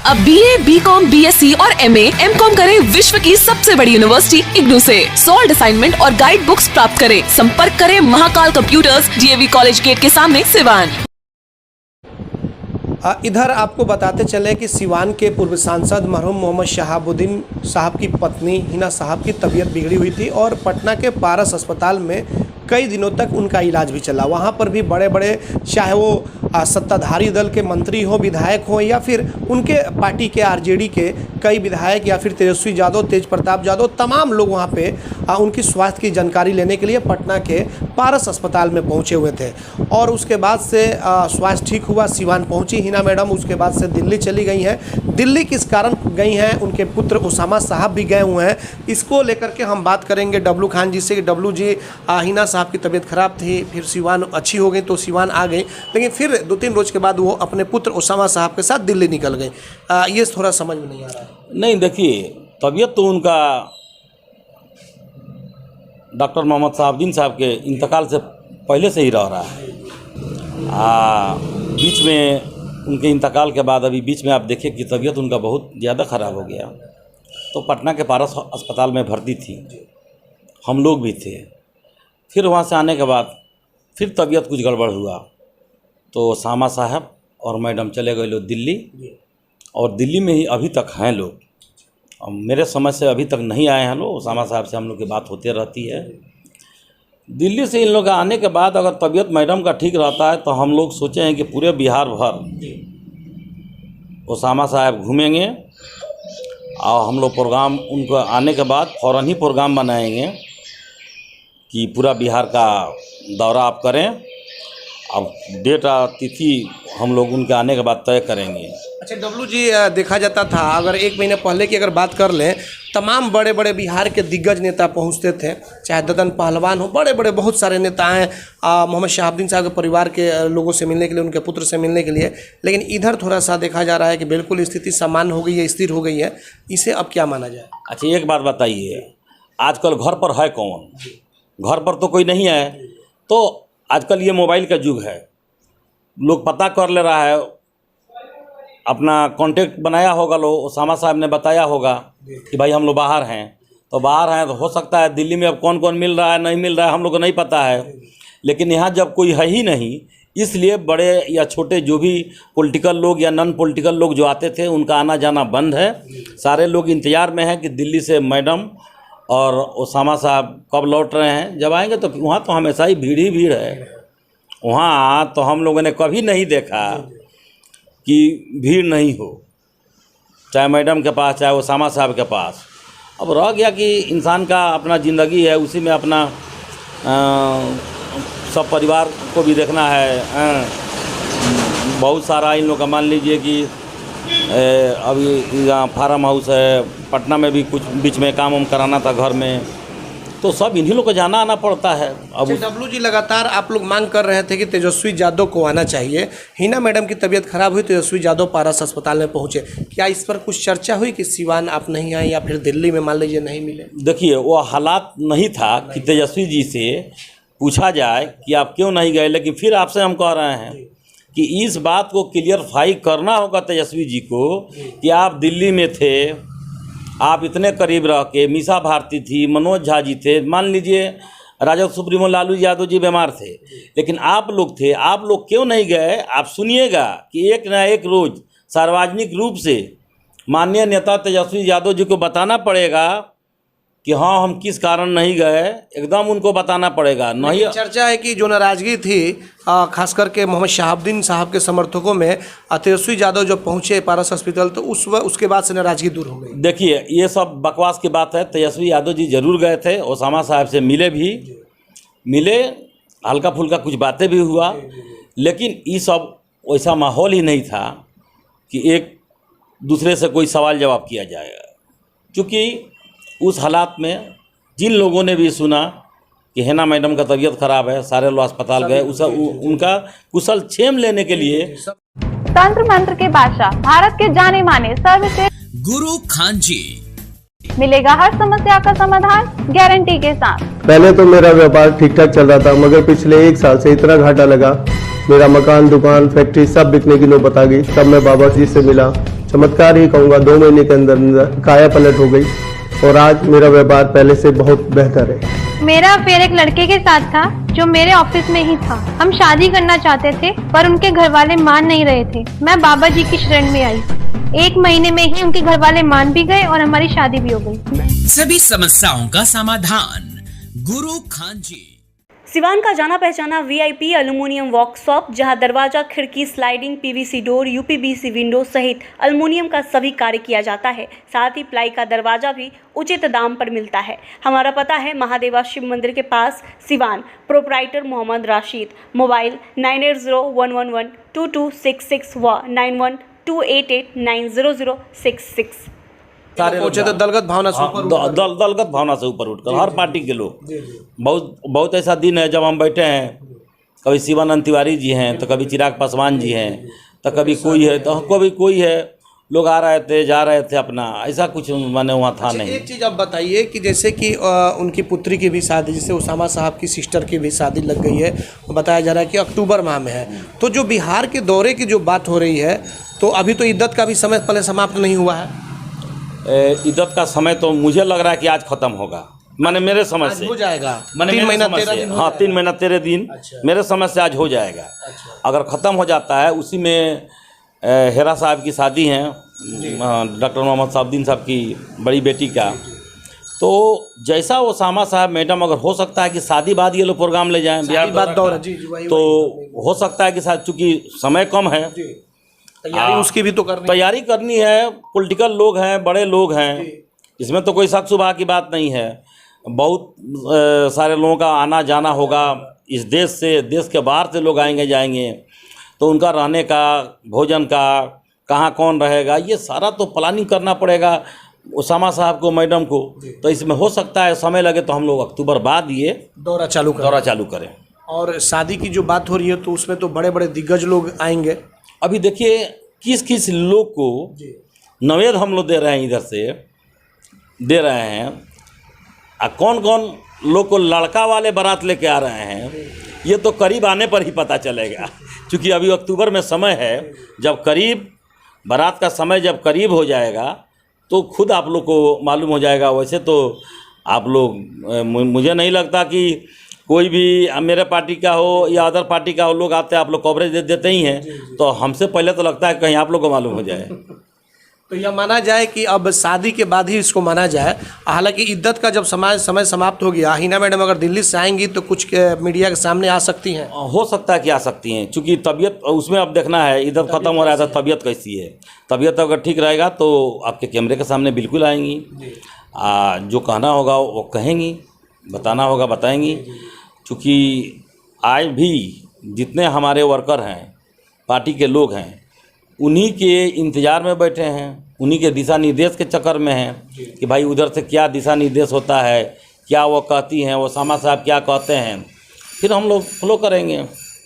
अब BA, BCom, BSc और MA, MCom करें विश्व की सबसे बड़ी यूनिवर्सिटी इग्नू से। सॉल्ड असाइनमेंट और गाइड बुक्स प्राप्त करें। संपर्क करें Mahakal computers, DAV college gate के सामने, सिवान। इधर आपको बताते चले कि सिवान के पूर्व सांसद मरहूम मोहम्मद शहाबुद्दीन साहब की पत्नी हिना साहब की तबीयत बिगड़ी हुई थी और पटना के पारस अस्पताल में कई दिनों तक उनका इलाज भी चला। वहाँ पर भी बड़े बड़े, चाहे वो सत्ताधारी दल के मंत्री हो, विधायक हो, या फिर उनके पार्टी के RJD के कई विधायक, या फिर तेजस्वी यादव, तेज प्रताप यादव, तमाम लोग वहाँ पे उनकी स्वास्थ्य की जानकारी लेने के लिए पटना के पारस अस्पताल में पहुँचे हुए थे। और उसके बाद से स्वास्थ्य ठीक हुआ, सिवान पहुँची हिना मैडम। उसके बाद से दिल्ली चली गई हैं। दिल्ली किस कारण गई हैं, उनके पुत्र उसामा साहब भी गए हुए हैं। इसको लेकर के हम बात करेंगे डब्लू खान जी से कि डब्लू जी, हिना साहब की तबीयत खराब थी, फिर सिवान अच्छी हो गई तो सिवान आ गई, लेकिन फिर 2-3 रोज के बाद वो अपने पुत्र उसामा साहब के साथ दिल्ली निकल गए। ये थोड़ा समझ में नहीं आ रहा है। नहीं, देखिए, तबीयत तो उनका डॉक्टर मोहम्मद शहाबुद्दीन साहब के इंतकाल से पहले से ही रह रहा है। बीच में उनके इंतकाल के बाद अभी बीच में आप देखिए कि तबीयत उनका बहुत ज़्यादा ख़राब हो गया, तो पटना के पारस अस्पताल में भर्ती थी, हम लोग भी थे। फिर वहाँ से आने के बाद फिर तबीयत कुछ गड़बड़ हुआ, तो सामा साहब और मैडम चले गए लोग दिल्ली, और दिल्ली में ही अभी तक हैं लोग। मेरे समझ से अभी तक नहीं आए हैं लोग। सामा साहब से हम लोग की बात होती रहती है। दिल्ली से इन लोग आने के बाद अगर तबीयत मैडम का ठीक रहता है तो हम लोग सोचे हैं कि पूरे बिहार भर उसामा साहब घूमेंगे, और हम लोग प्रोग्राम उनको आने के बाद फ़ौरन ही प्रोग्राम बनाएंगे कि पूरा बिहार का दौरा आप करें। अब डेट तिथि हम लोग उनके आने के बाद तय करेंगे। अच्छा डब्लू जी, देखा जाता था अगर 1 महीने पहले की अगर बात कर लें, तमाम बड़े बड़े बिहार के दिग्गज नेता पहुंचते थे, चाहे ददन पहलवान हो, बड़े बड़े बहुत सारे नेता हैं मोहम्मद शहाबुद्दीन साहब के परिवार के लोगों से मिलने के लिए, उनके पुत्र से मिलने के लिए। लेकिन इधर थोड़ा सा देखा जा रहा है कि बिल्कुल स्थिति सामान्य हो गई है, स्थिर हो गई है। इसे अब क्या माना जाए? अच्छा, एक बात बताइए, आजकल घर पर है कौन? घर पर तो कोई नहीं है। तो आजकल ये मोबाइल का युग है, लोग पता कर ले रहा है, अपना कांटेक्ट बनाया होगा, लोग उसामा साहब ने बताया होगा कि भाई हम लोग बाहर हैं, तो बाहर हैं तो हो सकता है दिल्ली में अब कौन कौन मिल रहा है, नहीं मिल रहा है, हम लोग को नहीं पता है। लेकिन यहाँ जब कोई है ही नहीं, इसलिए बड़े या छोटे जो भी पॉलिटिकल लोग या नॉन पॉलिटिकल लोग जो आते थे, उनका आना जाना बंद है। सारे लोग इंतज़ार में हैं कि दिल्ली से मैडम और उसामा साहब कब लौट रहे हैं। जब आएंगे तो वहाँ तो हमेशा ही भीड़ ही भीड़ है। वहाँ तो हम लोगों ने कभी नहीं देखा कि भीड़ नहीं हो, चाहे मैडम के पास, चाहे उसामा साहब के पास। अब रह गया कि इंसान का अपना ज़िंदगी है, उसी में अपना सब परिवार को भी देखना है। बहुत सारा इन लोग का, मान लीजिए कि अभी फार्म हाउस है, पटना में भी कुछ बीच में काम वाम कराना था घर में, तो सब इन्हीं लोग को जाना आना पड़ता है। अब डब्लू जी, लगातार आप लोग मांग कर रहे थे कि तेजस्वी यादव को आना चाहिए। हिना मैडम की तबीयत खराब हुई, तेजस्वी यादव पारस अस्पताल में पहुंचे। क्या इस पर कुछ चर्चा हुई कि सिवान आप नहीं आए, या फिर दिल्ली में मान लीजिए नहीं मिले? देखिए, वो हालात नहीं था कि तेजस्वी जी से पूछा जाए कि आप क्यों नहीं गए। लेकिन फिर आपसे हम कह रहे हैं कि इस बात को क्लियरफाई करना होगा तेजस्वी जी को कि आप दिल्ली में थे, आप इतने करीब रह के, मीसा भारती थी, मनोज झा जी थे, मान लीजिए राजद सुप्रीमो लालू यादव जी बीमार थे, लेकिन आप लोग थे, आप लोग क्यों नहीं गए? आप सुनिएगा कि एक ना एक रोज़ सार्वजनिक रूप से माननीय नेता तेजस्वी यादव जी को बताना पड़ेगा कि हाँ हम किस कारण नहीं गए, एकदम उनको बताना पड़ेगा। नहीं, चर्चा है कि जो नाराज़गी थी खास करके मोहम्मद शहाबुद्दीन साहब के समर्थकों में, तेजस्वी यादव जब पहुंचे पारस हॉस्पिटल तो उसके बाद से नाराज़गी दूर हो गई। देखिए, ये सब बकवास की बात है। तेजस्वी यादव जी जरूर गए थे, उसामा साहब से मिले, हल्का फुल्का कुछ बातें भी हुआ, लेकिन ये सब वैसा माहौल ही नहीं था कि एक दूसरे से कोई सवाल जवाब किया जाएगा। क्योंकि उस हालात में जिन लोगों ने भी सुना कि हिना मैडम का तबीयत खराब है, सारे लोग अस्पताल गए, उनका कुशल क्षेम लेने के लिए। तंत्र मंत्र के बादशाह, भारत के जाने माने सर्वश्रेष्ठ गुरु खान जी, मिलेगा हर समस्या का समाधान गारंटी के साथ। पहले तो मेरा व्यापार ठीक ठाक चल रहा था, मगर पिछले 1 साल से इतना घाटा लगा, मेरा मकान, दुकान, फैक्ट्री सब बिकने की नौबत आ गई। तब मैं बाबा जी से मिला, चमत्कार ही कहूँगा, 2 महीने के अंदर अंदर काया पलट हो गई और आज मेरा व्यापार पहले से बहुत बेहतर है। मेरा अफेयर एक लड़के के साथ था जो मेरे ऑफिस में ही था। हम शादी करना चाहते थे पर उनके घर वाले मान नहीं रहे थे। मैं बाबा जी की शरण में आई। 1 महीने में ही उनके घर वाले मान भी गए और हमारी शादी भी हो गई। सभी समस्याओं का समाधान गुरु खान जी। सिवान का जाना पहचाना VIP एल्युमिनियम वर्कशॉप, जहां दरवाजा, खिड़की, sliding, PVC door, UPVC window सहित एल्युमिनियम का सभी कार्य किया जाता है। साथ ही प्लाई का दरवाजा भी उचित दाम पर मिलता है। हमारा पता है महादेवा शिव मंदिर के पास, सिवान। प्रोप्राइटर मोहम्मद राशिद। मोबाइल 9801112266 व 9128890066। सारे पहुंचे तो दलगत भावना से ऊपर दलगत भावना से ऊपर उठकर हर पार्टी के लोग। बहुत ऐसा दिन है जब हम बैठे हैं, कभी शिवानंद तिवारी जी हैं, तो कभी चिराग पासवान जी हैं, तो कभी कोई है, तो कभी कोई है। लोग आ रहे थे, जा रहे थे अपना, ऐसा कुछ मैंने वहाँ था नहीं। एक चीज़ आप बताइए कि जैसे कि उनकी पुत्री की भी शादी, जैसे उसामा साहब की सिस्टर की भी शादी लग गई है, बताया जा रहा है कि अक्टूबर माह में है। तो जो बिहार के दौरे की जो बात हो रही है, तो अभी तो इद्दत का भी समय पहले समाप्त नहीं हुआ है। इद्दत का समय तो मुझे लग रहा है कि आज ख़त्म होगा, माने मेरे समझ से हो जाएगा। मैंने 3 महीना 13 दिन। हाँ, 3 महीना 13 दिन मेरे समझ से आज हो जाएगा। अगर ख़त्म हो जाता है, उसी में हेरा साहब की शादी है, डॉक्टर मोहम्मद साहबुद्दीन साहब की बड़ी बेटी का। तो जैसा ओसामा साहब मैडम, अगर हो सकता है कि शादी बाद ये लोग प्रोग्राम ले जाएं बिहार बाद दौरा, तो हो सकता है कि शायद, चूँकि समय कम है, तैयारी उसकी भी तो तैयारी करनी है। पॉलिटिकल लोग हैं, बड़े लोग हैं, इसमें तो कोई शक शुबा की बात नहीं है। बहुत सारे लोगों का आना जाना होगा इस देश से, देश के बाहर से लोग आएंगे जाएंगे, तो उनका रहने का, भोजन का, कहाँ कौन रहेगा, ये सारा तो प्लानिंग करना पड़ेगा ओसामा साहब को, मैडम को। तो इसमें हो सकता है समय लगे, तो हम लोग अक्टूबर बाद ये दौरा चालू करें। और शादी की जो बात हो रही है, तो उसमें तो बड़े बड़े दिग्गज लोग आएंगे। अभी देखिए किस किस लोग को नवेद हम लोग दे रहे हैं, इधर से दे रहे हैं, कौन कौन लोग को लड़का वाले बारात लेके आ रहे हैं, ये तो करीब आने पर ही पता चलेगा। क्योंकि अभी अक्टूबर में समय है, जब करीब बारात का समय जब करीब हो जाएगा, तो खुद आप लोग को मालूम हो जाएगा। वैसे तो आप लोग, मुझे नहीं लगता कि कोई भी मेरे पार्टी का हो या अदर पार्टी का हो, लोग आते हैं, आप लोग कवरेज दे देते ही हैं। तो हमसे पहले तो लगता है कहीं आप लोग को मालूम हो जाए। तो यह माना जाए कि अब शादी के बाद ही इसको माना जाए। हालांकि इद्दत का जब समय समाप्त हो गया, हिना मैडम अगर दिल्ली से आएंगी तो कुछ मीडिया के सामने आ सकती हैं। हो सकता है कि आ सकती हैं, चूँकि तबीयत उसमें अब देखना है, इद्दत ख़त्म हो रहा है तो तबीयत कैसी है। तबीयत अगर ठीक रहेगा तो आपके कैमरे के सामने बिल्कुल आएंगी, जो कहना होगा वो कहेंगी, बताना होगा बताएंगी। क्योंकि आज भी जितने हमारे वर्कर हैं, पार्टी के लोग हैं, उन्हीं के इंतज़ार में बैठे हैं, उन्हीं के दिशा निर्देश के चक्कर में हैं कि भाई उधर से क्या दिशा निर्देश होता है, क्या वो कहती हैं, वो ओसामा साहब क्या कहते हैं, फिर हम लोग फॉलो करेंगे।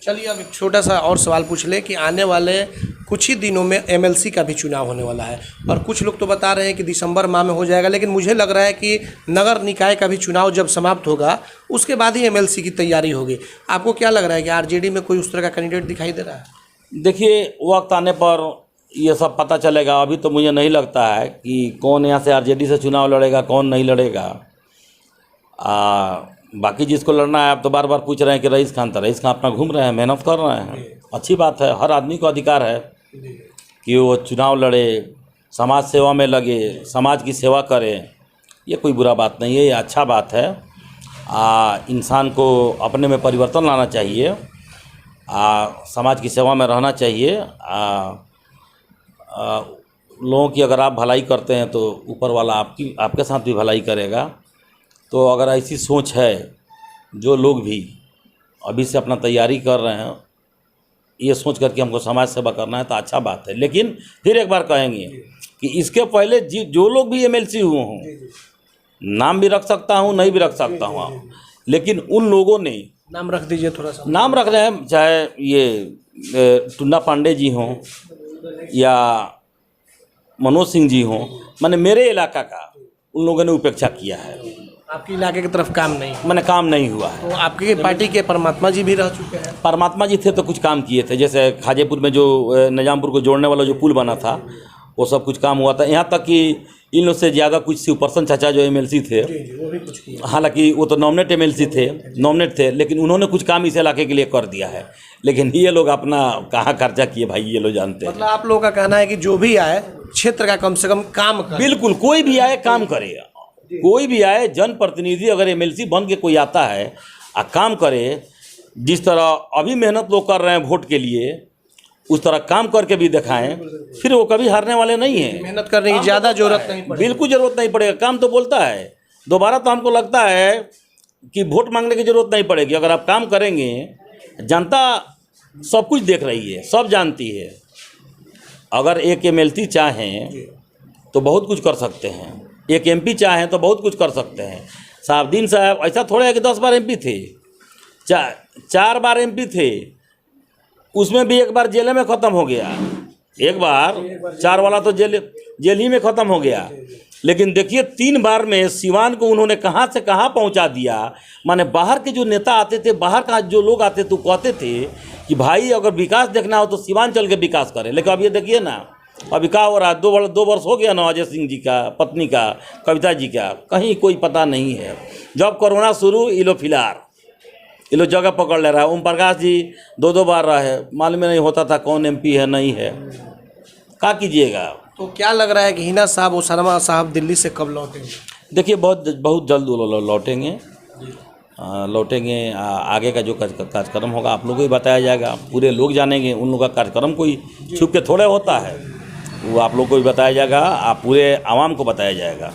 चलिए अब एक छोटा सा और सवाल पूछ ले कि आने वाले कुछ ही दिनों में MLC का भी चुनाव होने वाला है, और कुछ लोग तो बता रहे हैं कि दिसंबर माह में हो जाएगा, लेकिन मुझे लग रहा है कि नगर निकाय का भी चुनाव जब समाप्त होगा उसके बाद ही MLC की तैयारी होगी। आपको क्या लग रहा है कि RJD में कोई उस तरह का कैंडिडेट दिखाई दे रहा है? देखिए, वक्त आने पर ये सब पता चलेगा। अभी तो मुझे नहीं लगता है कि कौन यहाँ से RJD से चुनाव लड़ेगा, कौन नहीं लड़ेगा। बाकी जिसको लड़ना है, आप तो बार बार पूछ रहे हैं कि रईस खान, तो रईस खान अपना घूम रहे हैं, मेहनत कर रहे हैं, अच्छी बात है। हर आदमी को अधिकार है कि वो चुनाव लड़े, समाज सेवा में लगे, समाज की सेवा करे। ये कोई बुरा बात नहीं है, ये अच्छा बात है। इंसान को अपने में परिवर्तन लाना चाहिए, समाज की सेवा में रहना चाहिए। लोगों की अगर आप भलाई करते हैं तो ऊपर वाला आपके साथ भी भलाई करेगा। तो अगर ऐसी सोच है, जो लोग भी अभी से अपना तैयारी कर रहे हैं, ये सोच कर कि हमको समाज सेवा करना है, तो अच्छा बात है। लेकिन फिर एक बार कहेंगे कि इसके पहले जो लोग भी MLC हुए हों, नाम भी रख सकता हूँ, नहीं भी रख सकता हूँ, लेकिन उन लोगों ने, नाम रख दीजिए थोड़ा सा। नाम रख रहे हैं, चाहे ये टुन्ना पांडे जी हों या मनोज सिंह जी हों, मैंने मेरे इलाका का उन लोगों ने उपेक्षा किया है। आपके इलाके की तरफ काम नहीं, मैंने काम नहीं हुआ है। तो आपकी पार्टी के परमात्मा जी भी रह चुके हैं। परमात्मा जी थे तो कुछ काम किए थे, जैसे खाजेपुर में जो निजामपुर को जोड़ने वाला जो पुल बना था, वो सब कुछ काम हुआ था। यहाँ तक कि इन लोग से ज़्यादा कुछ शिवप्रसन्न चाचा जो MLC थे, वो भी कुछ किया। हालांकि वो तो नॉमिनेट MLC थे, नॉमिनेट थे, लेकिन उन्होंने कुछ काम इस इलाके के लिए कर दिया है। लेकिन ये लोग अपना कहाँ खर्चा किए भाई, ये लोग जानते हैं। मतलब आप लोगों का कहना है कि जो भी आए क्षेत्र का कम से कम काम करे। बिल्कुल, कोई भी आए काम करे, कोई भी आए जनप्रतिनिधि अगर MLC बन के कोई आता है आ काम करे, जिस तरह अभी मेहनत लोग कर रहे हैं वोट के लिए, उस तरह काम करके भी दिखाएं, फिर वो कभी हारने वाले नहीं हैं। मेहनत करने की ज़्यादा जरूरत नहीं पड़ेगी। बिल्कुल ज़रूरत नहीं पड़ेगा, काम तो बोलता है। दोबारा तो हमको लगता है कि वोट मांगने की ज़रूरत नहीं पड़ेगी। अगर आप काम करेंगे, जनता सब कुछ देख रही है, सब जानती है। अगर एक MLC चाहें तो बहुत कुछ कर सकते हैं, एक MP चाहें तो बहुत कुछ कर सकते हैं। साहबुद्दीन साहब ऐसा थोड़ा है कि 10 बार MP थे, 4 बार MP थे, उसमें भी एक बार जेल में ख़त्म हो गया, एक बार 4 वाला तो जेल ही में ख़त्म हो गया। लेकिन देखिए 3 बार में सिवान को उन्होंने कहाँ से कहाँ पहुँचा दिया। माने बाहर के जो नेता आते थे, बाहर का जो लोग आते थे, कहते थे कि भाई अगर विकास देखना हो तो सिवान चल के विकास करें। लेकिन अब ये देखिए ना, अभी क्या हो रहा है, 2 वर्ष हो गया ना अजय सिंह जी का, पत्नी का, कविता जी का, कहीं कोई पता नहीं है। जब कोरोना शुरू, ये लोग जगह पकड़ ले रहा है। ओम प्रकाश जी 2 बार रहे, मालूम नहीं होता था कौन MP है नहीं है, क्या कीजिएगा। तो क्या लग रहा है कि हिना साहब, ओसामा साहब दिल्ली से कब लौटेंगे? देखिए बहुत जल्द लौटेंगे। आगे का जो कार्यक्रम होगा आप लोगों को ही बताया जाएगा, पूरे लोग जानेंगे। उन लोगों का कार्यक्रम कोई छुप के थोड़े होता है, वो आप लोग को भी बताया जाएगा, आप पूरे आवाम को बताया जाएगा।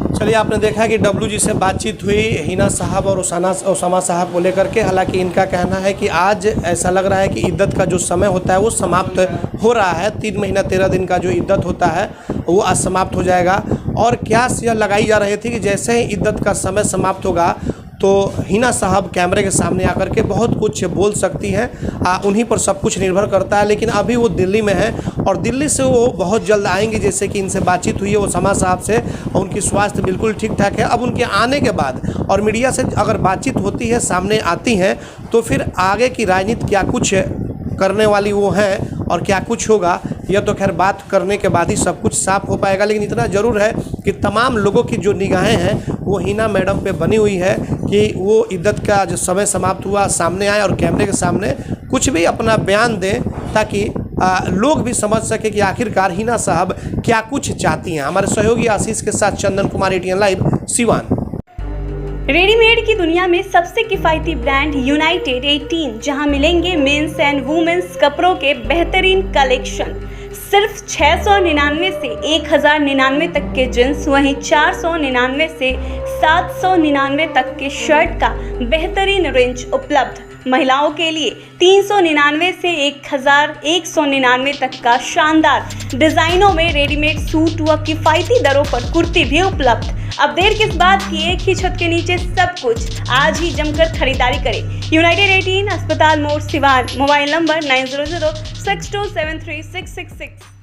चलिए, आपने देखा कि WG से बातचीत हुई हिना साहब और ओसामा साहब को लेकर के। हालांकि इनका कहना है कि आज ऐसा लग रहा है कि इद्दत का जो समय होता है वो समाप्त हो रहा है। 3 महीना 13 दिन का जो इद्दत होता है वो आज समाप्त हो जाएगा। और क्या यह लगाई जा रही थी कि जैसे ही इद्दत का समय समाप्त होगा तो हिना साहब कैमरे के सामने आकर के बहुत कुछ बोल सकती हैं। उन्हीं पर सब कुछ निर्भर करता है। लेकिन अभी वो दिल्ली में है और दिल्ली से वो बहुत जल्द आएंगी। जैसे कि इनसे बातचीत हुई है ओसामा साहब से, और उनकी स्वास्थ्य बिल्कुल ठीक ठाक है। अब उनके आने के बाद और मीडिया से अगर बातचीत होती है, सामने आती हैं, तो फिर आगे की राजनीति क्या कुछ करने वाली वो हैं और क्या कुछ होगा, यह तो खैर बात करने के बाद ही सब कुछ साफ हो पाएगा। लेकिन इतना ज़रूर है कि तमाम लोगों की जो निगाहें हैं वो हिना मैडम पे बनी हुई है कि वो इद्दत का जो समय समाप्त हुआ सामने आए और कैमरे के सामने कुछ भी अपना बयान दें, ताकि लोग भी समझ सके कि आखिरकार हिना साहब क्या कुछ चाहती हैं। हमारे सहयोगी आशीष के साथ Chandan Kumar, ATN live, Siwan. Readymade की दुनिया में सबसे किफायती ब्रांड यूनाइटेड 18, जहां मिलेंगे मेंस एंड वुमेन्स कपड़ों के बेहतरीन कलेक्शन। सिर्फ 699 से 1099 तक के जींस, वहीं 499 से 799 तक के शर्ट का बेहतरीन रेंज उपलब्ध। महिलाओं के लिए 399 से 1199 तक का शानदार डिजाइनों में रेडीमेड सूट व किफायती दरों पर कुर्ती भी उपलब्ध। अब देर किस बात की, एक ही छत के नीचे सब कुछ। आज ही जमकर खरीदारी करें। यूनाइटेड 18, अस्पताल मोड़, सिवान। Mobile number 9006273666।